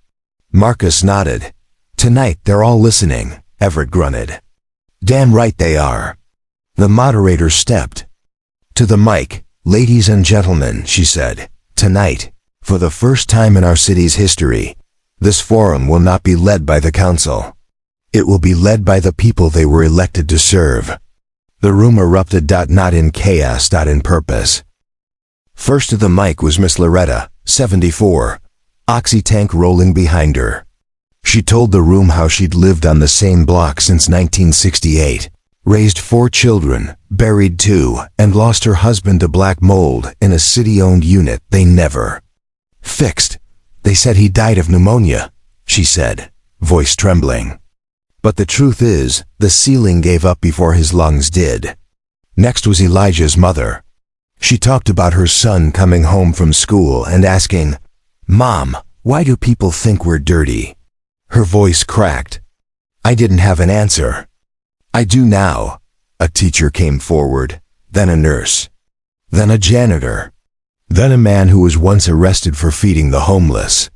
Marcus nodded. "Tonight they're all listening," Everett grunted. "Damn right they are." The moderator stepped to the mic. "Ladies and gentlemen," she said, "tonight, for the first time in our city's history, this forum will not be led by the council. It will be led by the people they were elected to serve." The room erupted. Not in chaos, in purpose. First to the mic was Miss Loretta, 74, oxy tank rolling behind her. She told the room how she'd lived on the same block since 1968, raised 4 children, buried 2, and lost her husband to black mold in a city-owned unit they never fixed. "They said he died of pneumonia," she said, voice trembling. "But the truth is, the ceiling gave up before his lungs did." Next was Elijah's mother. She talked about her son coming home from school and asking, "Mom, why do people think we're dirty?" Her voice cracked. I didn't have an answer. "I do now." A teacher came forward, then a nurse, then a janitor, then a man who was once arrested for feeding the homeless.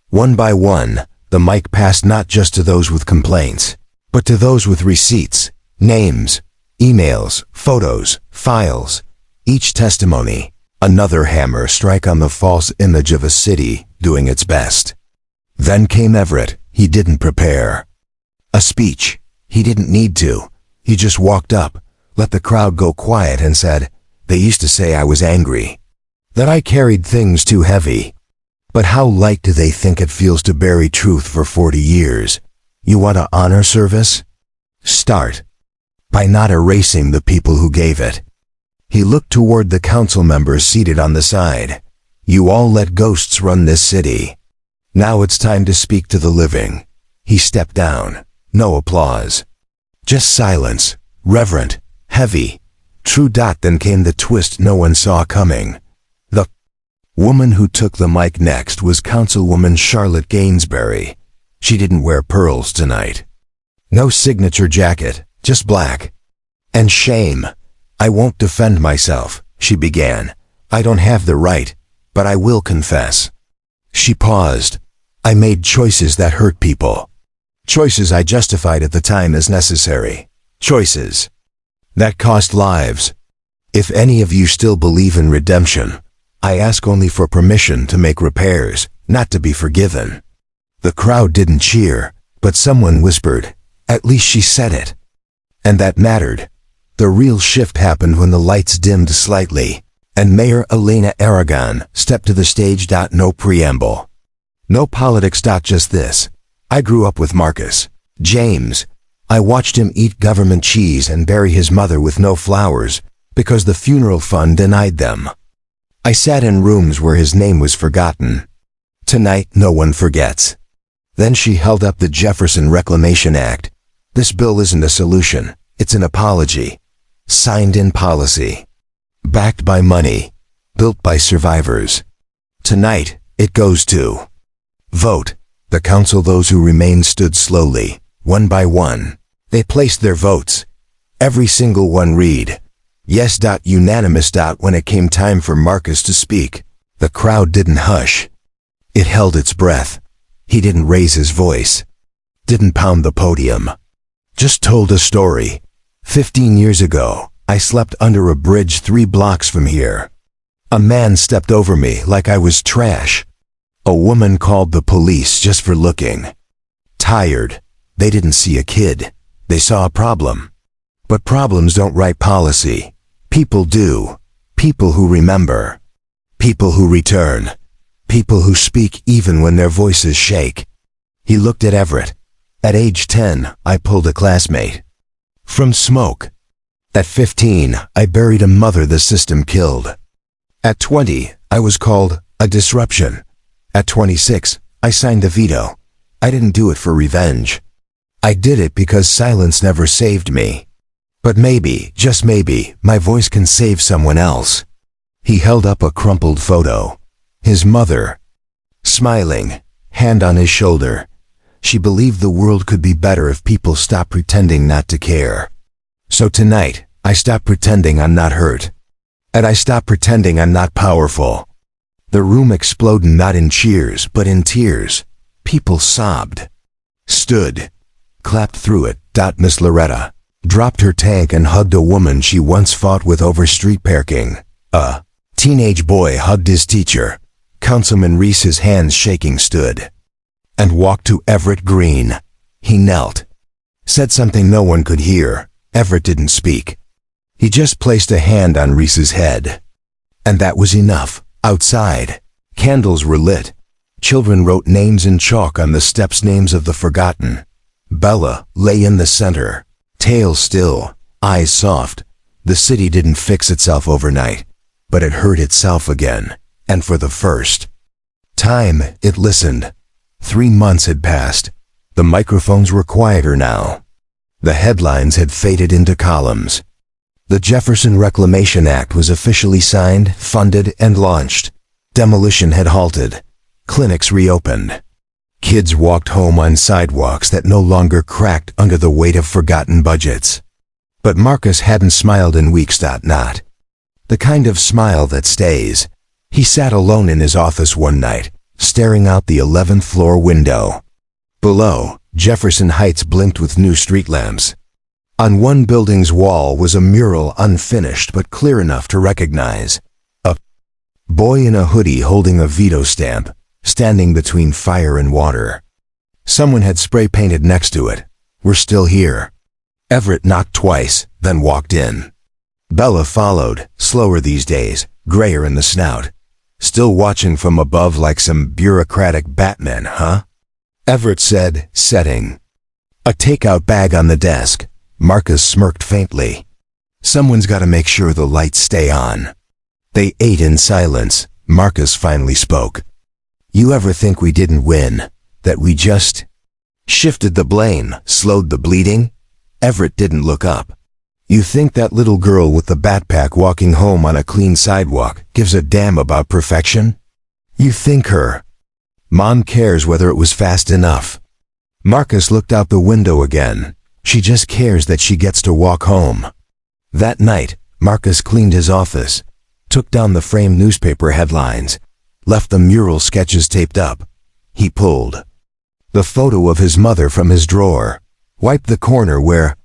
One by one, the mic passed not just to those with complaints, but to those with receipts, names, emails, photos, files. Each testimony, another hammer strike on the false image of a city doing its best. Then came Everett. He didn't prepare a speech. He didn't need to. He just walked up, let the crowd go quiet and said, "They used to say I was angry, that I carried things too heavy. But how light do they think it feels to bury truth for 40 years? You want to honor service? Start by not erasing the people who gave it." He looked toward the council members seated on the side. "You all let ghosts run this city. Now it's time to speak to the living." He stepped down. No applause. Just silence, reverent, heavy, true. Then came the twist no one saw coming. The woman who took the mic next was Councilwoman Charlotte Gainsbury. She didn't wear pearls tonight. No signature jacket, just black. "And shame. I won't defend myself," she began. "I don't have the right, but I will confess." She paused. "I made choices that hurt people. Choices I justified at the time as necessary. Choices that cost lives. If any of you still believe in redemption, I ask only for permission to make repairs, not to be forgiven." The crowd didn't cheer, but someone whispered, "At least she said it." And that mattered. The real shift happened when the lights dimmed slightly, and Mayor Elena Aragon stepped to the stage. No preamble. No politics. Just this. I grew up with Marcus James. I watched him eat government cheese and bury his mother with no flowers because the funeral fund denied them. I sat in rooms where his name was forgotten. Tonight, no one forgets. Then she held up the Jefferson Reclamation Act. "This bill isn't a solution, it's an apology. Signed in policy. Backed by money. Built by survivors. Tonight, it goes to vote." The council, those who remained, stood slowly, one by one. They placed their votes. Every single one read, "Yes." Unanimous. When it came time for Marcus to speak, the crowd didn't hush. It held its breath. He didn't raise his voice. Didn't pound the podium. Just told a story. 15 years ago, I slept under a bridge 3 blocks from here. A man stepped over me like I was trash. A woman called the police just for looking. Tired. They didn't see a kid. They saw a problem. But problems don't write policy. People do. People who remember. People who return. People who speak even when their voices shake. He looked at Everett. At age 10, I pulled a classmate from smoke. At 15, I buried a mother the system killed. At 20, I was called a disruption. At 26, I signed the veto. I didn't do it for revenge. I did it because silence never saved me. But maybe, just maybe, my voice can save someone else. He held up a crumpled photo. His mother, smiling, hand on his shoulder. She believed the world could be better if people stopped pretending not to care. So tonight, I stopped pretending I'm not hurt. And I stopped pretending I'm not powerful. The room exploded not in cheers, but in tears. People sobbed, stood, clapped through it. Miss Loretta dropped her tank and hugged a woman she once fought with over street parking. A teenage boy hugged his teacher. Councilman Reese, his hands shaking, stood and walked to Everett Green. He knelt, said something no one could hear. Everett didn't speak. He just placed a hand on Reese's head. And that was enough. Outside, candles were lit. Children wrote names in chalk on the steps, names of the forgotten. Bella lay in the center, tail still, eyes soft. The city didn't fix itself overnight, but it hurt itself again, and for the first time, it listened. 3 months had passed. The microphones were quieter now. The headlines had faded into columns. The Jefferson Reclamation Act was officially signed, funded, and launched. Demolition had halted. Clinics reopened. Kids walked home on sidewalks that no longer cracked under the weight of forgotten budgets. But Marcus hadn't smiled in weeks. Not the kind of smile that stays. He sat alone in his office one night, staring out the 11th floor window. Below, Jefferson Heights blinked with new street lamps. On one building's wall was a mural, unfinished but clear enough to recognize. A boy in a hoodie holding a veto stamp, standing between fire and water. Someone had spray painted next to it, "We're still here." Everett knocked twice, then walked in. Bella followed, slower these days, grayer in the snout. "Still watching from above like some bureaucratic Batman, huh?" Everett said, setting a takeout bag on the desk. Marcus smirked faintly. "Someone's got to make sure the lights stay on." They ate in silence. Marcus finally spoke. "You ever think we didn't win? That we just shifted the blame, slowed the bleeding?" Everett didn't look up. "You think that little girl with the backpack walking home on a clean sidewalk gives a damn about perfection? You think her mom cares whether it was fast enough?" Marcus looked out the window again. "She just cares that she gets to walk home." That night, Marcus cleaned his office, took down the framed newspaper headlines, left the mural sketches taped up. He pulled the photo of his mother from his drawer, wiped the corner where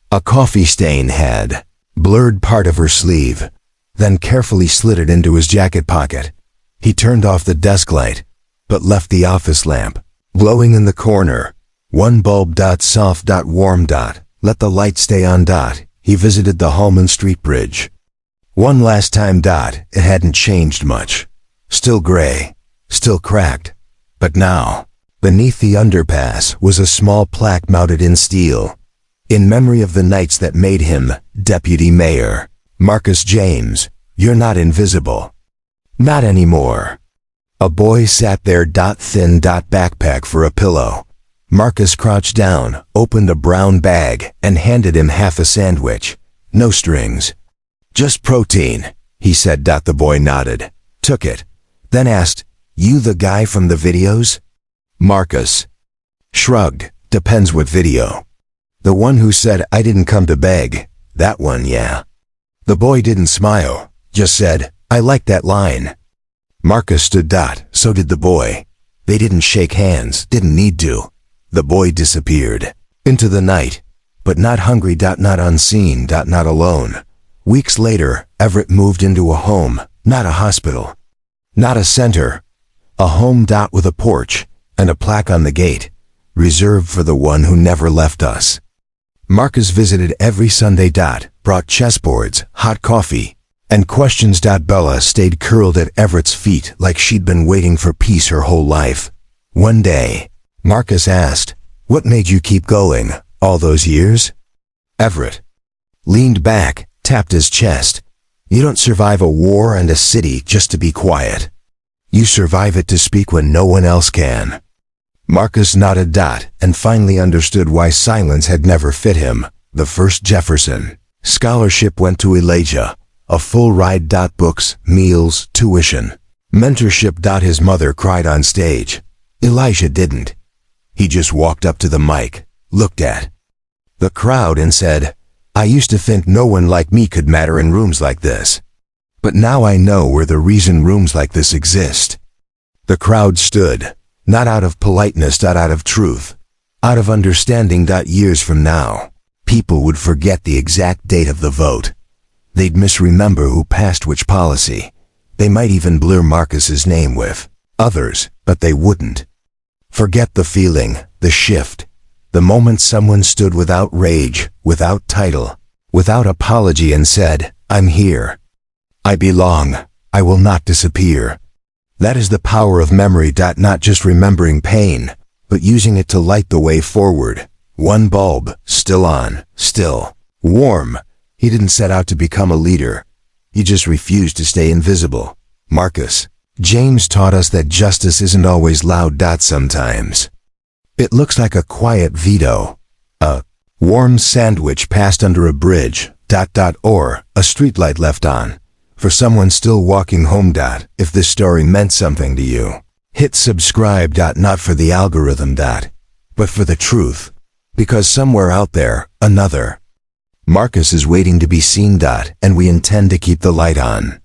a coffee stain had blurred part of her sleeve, then carefully slid it into his jacket pocket. He turned off the desk light, but left the office lamp glowing in the corner. One bulb, soft, warm, let the light stay on. He visited the Hallman Street Bridge. One last time. It hadn't changed much. Still gray, still cracked. But now, beneath the underpass was a small plaque mounted in steel. "In memory of the nights that made him Deputy Mayor, Marcus James, you're not invisible. Not anymore." A boy sat there. Thin. Backpack for a pillow. Marcus crouched down, opened a brown bag, and handed him half a sandwich. "No strings. Just protein," he said. The boy nodded, took it, then asked, "You the guy from the videos?" Marcus shrugged. "Depends what video." "The one who said I didn't come to beg, that one, yeah." The boy didn't smile, just said, "I like that line." Marcus stood. So did the boy. They didn't shake hands, didn't need to. The boy disappeared into the night, but not hungry. Not unseen. Not alone. Weeks later, Everett moved into a home, not a hospital, not a center. A home. With a porch and a plaque on the gate, "Reserved for the one who never left us." Marcus visited every Sunday. Brought chessboards, hot coffee, And questions. Bella stayed curled at Everett's feet like she'd been waiting for peace her whole life. One day, Marcus asked, "What made you keep going, all those years?" Everett leaned back, tapped his chest. "You don't survive a war and a city just to be quiet. You survive it to speak when no one else can." Marcus nodded. And finally understood why silence had never fit him. The first Jefferson scholarship went to Elijah. A full ride. Books, meals, tuition, mentorship. His mother cried on stage. Elijah didn't. He just walked up to the mic, looked at the crowd and said, "I used to think no one like me could matter in rooms like this. But now I know we're the reason rooms like this exist." The crowd stood, not out of politeness. Out of truth, out of understanding. Years from now, people would forget the exact date of the vote. They'd misremember who passed which policy. They might even blur Marcus's name with others, but they wouldn't forget the feeling, the shift, the moment someone stood without rage, without title, without apology and said, "I'm here. I belong. I will not disappear." That is the power of memory. Not just remembering pain, but using it to light the way forward. One bulb, still on, still warm. He didn't set out to become a leader. He just refused to stay invisible. Marcus James taught us that justice isn't always loud. Sometimes it looks like a quiet veto, a warm sandwich passed under a bridge, or a streetlight left on for someone still walking home. If this story meant something to you, hit subscribe. Not for the algorithm, but for the truth, because somewhere out there, another Marcus is waiting to be seen. And we intend to keep the light on.